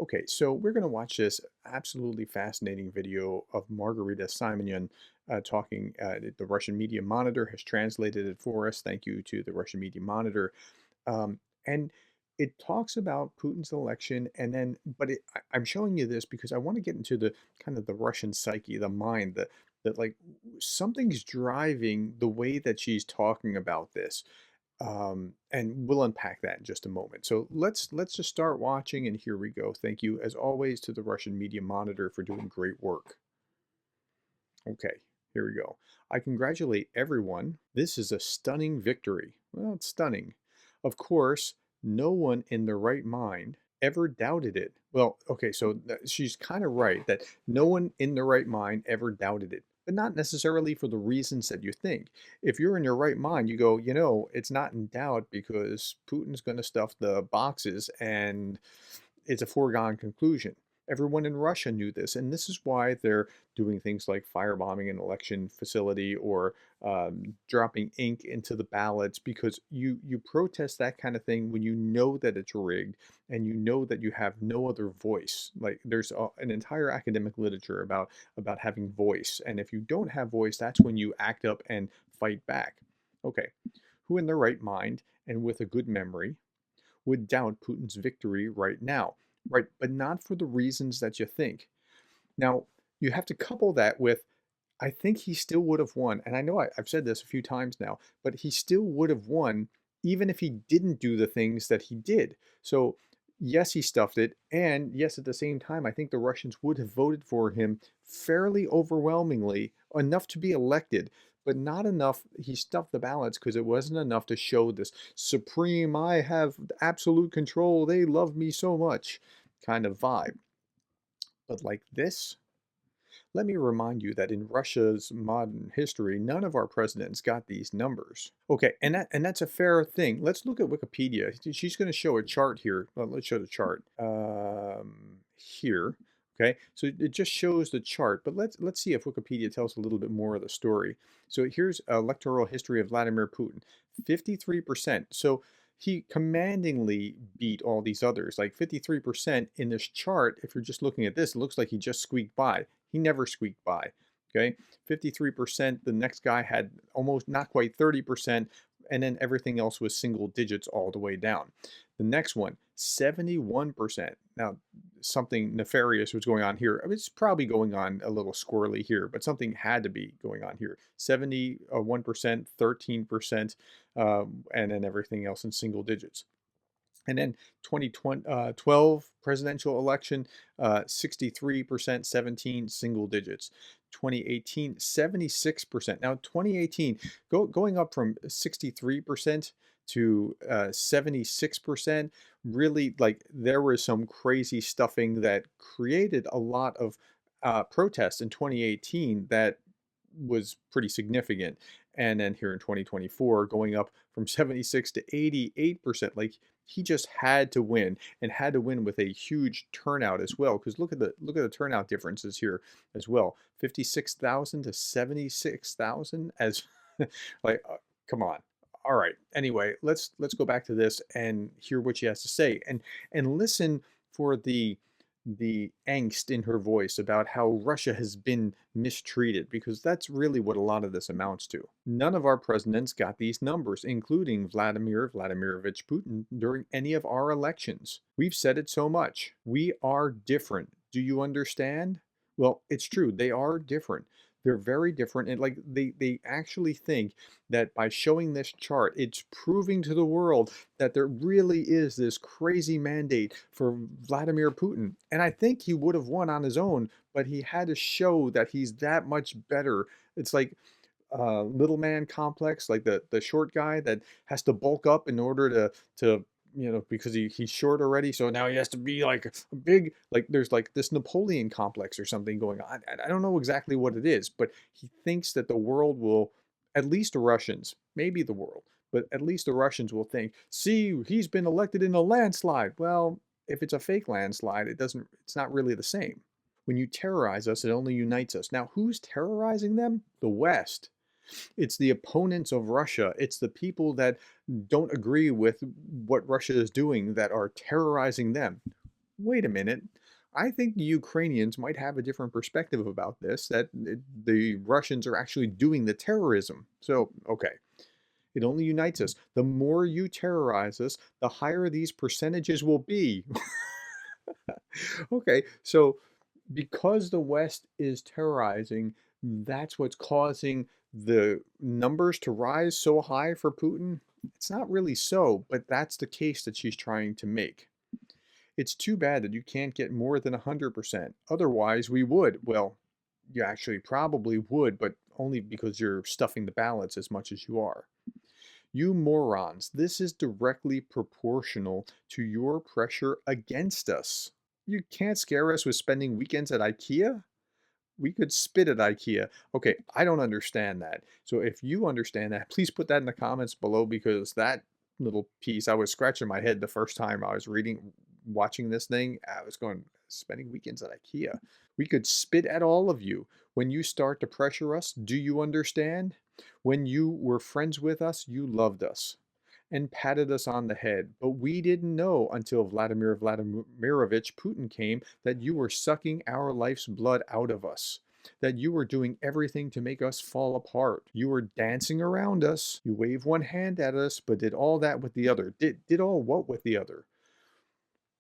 Okay, so we're going to watch this absolutely fascinating video of Margarita Simonyan talking. The Russian Media Monitor has translated it for us. Thank you to the Russian Media Monitor. And it talks about Putin's election, and then, I'm showing you this because I want to get into the kind of the Russian psyche, the mind, that like something's driving the way that she's talking about this. And we'll unpack that in just a moment. So let's just start watching, and here we go. Thank you, as always, to the Russian Media Monitor for doing great work. Okay, here we go. I congratulate everyone. This is a stunning victory. Well, it's stunning. Of course, no one in their right mind ever doubted it. Well, okay, so she's kind of right that no one in their right mind ever doubted it, but not necessarily for the reasons that you think. If you're in your right mind, you go, it's not in doubt because Putin's going to stuff the boxes and it's a foregone conclusion. Everyone in Russia knew this, and this is why they're doing things like firebombing an election facility or dropping ink into the ballots, because you protest that kind of thing when you know that it's rigged and you know that you have no other voice. Like there's an entire academic literature about having voice, and if you don't have voice, that's when you act up and fight back. Okay, who in their right mind and with a good memory would doubt Putin's victory right now, right? But not for the reasons that you think. Now, you have to couple that with, I think he still would have won. And I know I've said this a few times now, but he still would have won even if he didn't do the things that he did. So, yes, he stuffed it. And yes, at the same time, I think the Russians would have voted for him fairly overwhelmingly, enough to be elected, but not enough. He stuffed the ballots because it wasn't enough to show this supreme, I have absolute control, they love me so much kind of vibe. But like this, let me remind you that in Russia's modern history, none of our presidents got these numbers. Okay, and that's a fair thing. Let's look at Wikipedia. She's going to show a chart here. Well, let's show the chart here. Okay, so it just shows the chart, but let's see if Wikipedia tells a little bit more of the story. So here's electoral history of Vladimir Putin, 53%. So he commandingly beat all these others, like 53% in this chart. If you're just looking at this, it looks like he just squeaked by. He never squeaked by. Okay, 53%. The next guy had almost not quite 30%, and then everything else was single digits all the way down. The next one, 71%. Now, something nefarious was going on here. I mean, it's probably going on a little squirrely here, but something had to be going on here. 71%, 13%, and then everything else in single digits. And then 2012 presidential election, 63%, 17 single digits. 2018, 76%. Now, 2018, going up from 63% to 76%, really, like, there was some crazy stuffing that created a lot of protests in 2018 that was pretty significant. And then here in 2024, going up from 76 to 88%, like he just had to win, and had to win with a huge turnout as well. Because look at the turnout differences here as well, 56,000 to 76,000 as like come on. All right. Anyway, let's go back to this and hear what she has to say, and listen for the angst in her voice about how Russia has been mistreated, because that's really what a lot of this amounts to. None of our presidents got these numbers, including Vladimir Vladimirovich Putin, during any of our elections. We've said it so much. We are different. Do you understand? Well, it's true. They are different. They're very different. And like they actually think that by showing this chart, it's proving to the world that there really is this crazy mandate for Vladimir Putin. And I think he would have won on his own, but he had to show that he's that much better. It's like little man complex, like the short guy that has to bulk up in order to because he's short already, so now he has to be like a big, like there's like this Napoleon complex or something going on. I don't know exactly what it is, but he thinks that the world will, at least the Russians, maybe the world, but at least the Russians will think, see, he's been elected in a landslide. Well, if it's a fake landslide, it's not really the same. When you terrorize us, it only unites us. Now, who's terrorizing them? The West. It's the opponents of Russia. It's the people that don't agree with what Russia is doing that are terrorizing them. Wait a minute. I think the Ukrainians might have a different perspective about this, that the Russians are actually doing the terrorism. So, okay, it only unites us. The more you terrorize us, the higher these percentages will be. Okay, so because the West is terrorizing, that's what's causing the numbers to rise so high for Putin? It's not really so, but that's the case that she's trying to make. It's too bad that you can't get more than 100%. Otherwise, we would. Well, you actually probably would, but only because you're stuffing the ballots as much as you are. You morons, this is directly proportional to your pressure against us. You can't scare us with spending weekends at IKEA? We could spit at IKEA. Okay, I don't understand that. So if you understand that, please put that in the comments below because that little piece, I was scratching my head the first time I was watching this thing. I was going, spending weekends at IKEA. We could spit at all of you. When you start to pressure us, do you understand? When you were friends with us, you loved us and patted us on the head. But we didn't know until Vladimir Vladimirovich Putin came that you were sucking our life's blood out of us, that you were doing everything to make us fall apart. You were dancing around us. You waved one hand at us, but did all that with the other. Did all what with the other?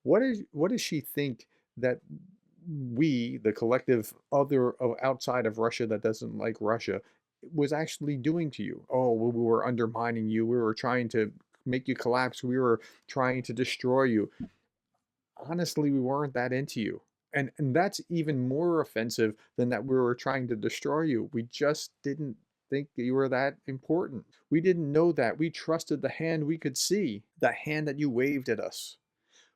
What does she think that we, the collective other outside of Russia that doesn't like Russia, was actually doing to you? Oh, we were undermining you. We were trying to make you collapse. We were trying to destroy you. Honestly, we weren't that into you. And that's even more offensive than that we were trying to destroy you. We just didn't think that you were that important. We didn't know that. We trusted the hand we could see, the hand that you waved at us.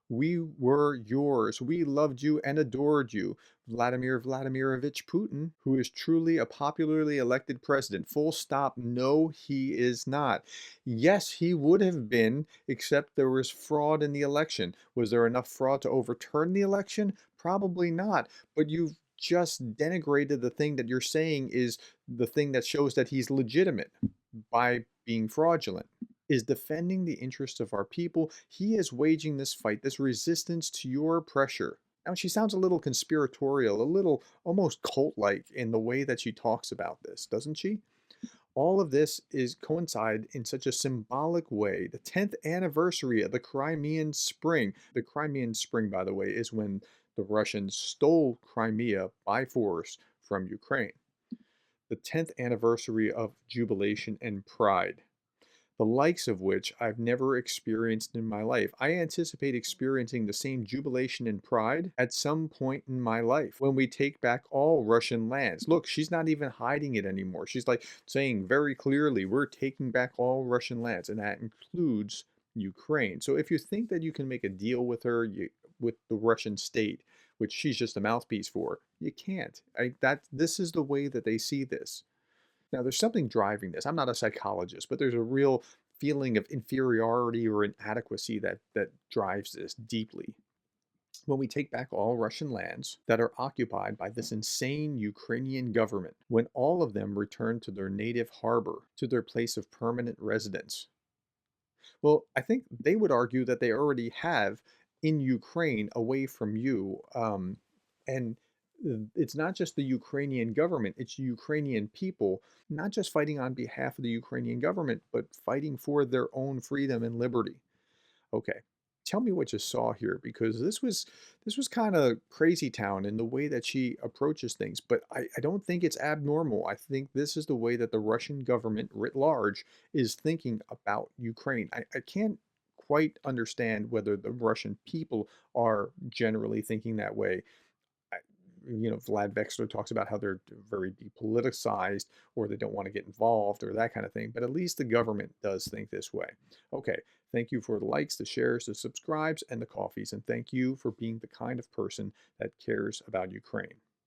We were yours. We loved you and adored you. Vladimir Vladimirovich Putin, who is truly a popularly elected president. Full stop. No, he is not. Yes, he would have been, except there was fraud in the election. Was there enough fraud to overturn the election? Probably not. But you've just denigrated the thing that you're saying is the thing that shows that he's legitimate by being fraudulent is defending the interests of our people. He is waging this fight, this resistance to your pressure. Now, she sounds a little conspiratorial, a little almost cult-like in the way that she talks about this, doesn't she? All of this is coincide in such a symbolic way. The 10th anniversary of the Crimean Spring. The Crimean Spring, by the way, is when the Russians stole Crimea by force from Ukraine. The 10th anniversary of jubilation and pride, the likes of which I've never experienced in my life. I anticipate experiencing the same jubilation and pride at some point in my life when we take back all Russian lands. Look, she's not even hiding it anymore. She's like saying very clearly, we're taking back all Russian lands, and that includes Ukraine. So if you think that you can make a deal with her, with the Russian state, which she's just a mouthpiece for, you can't. This is the way that they see this. Now, there's something driving this. I'm not a psychologist, but there's a real feeling of inferiority or inadequacy that drives this deeply. When we take back all Russian lands that are occupied by this insane Ukrainian government, when all of them return to their native harbor, to their place of permanent residence, well, I think they would argue that they already have in Ukraine away from you. And it's not just the Ukrainian government, it's Ukrainian people, not just fighting on behalf of the Ukrainian government, but fighting for their own freedom and liberty. Okay. Tell me what you saw here because this was kind of crazy town in the way that she approaches things, but I don't think it's abnormal. I think this is the way that the Russian government writ large is thinking about Ukraine. I can't quite understand whether the Russian people are generally thinking that way. I- Vlad Vexler talks about how they're very depoliticized or they don't want to get involved or that kind of thing. But at least the government does think this way. Okay. Thank you for the likes, the shares, the subscribes, and the coffees. And thank you for being the kind of person that cares about Ukraine.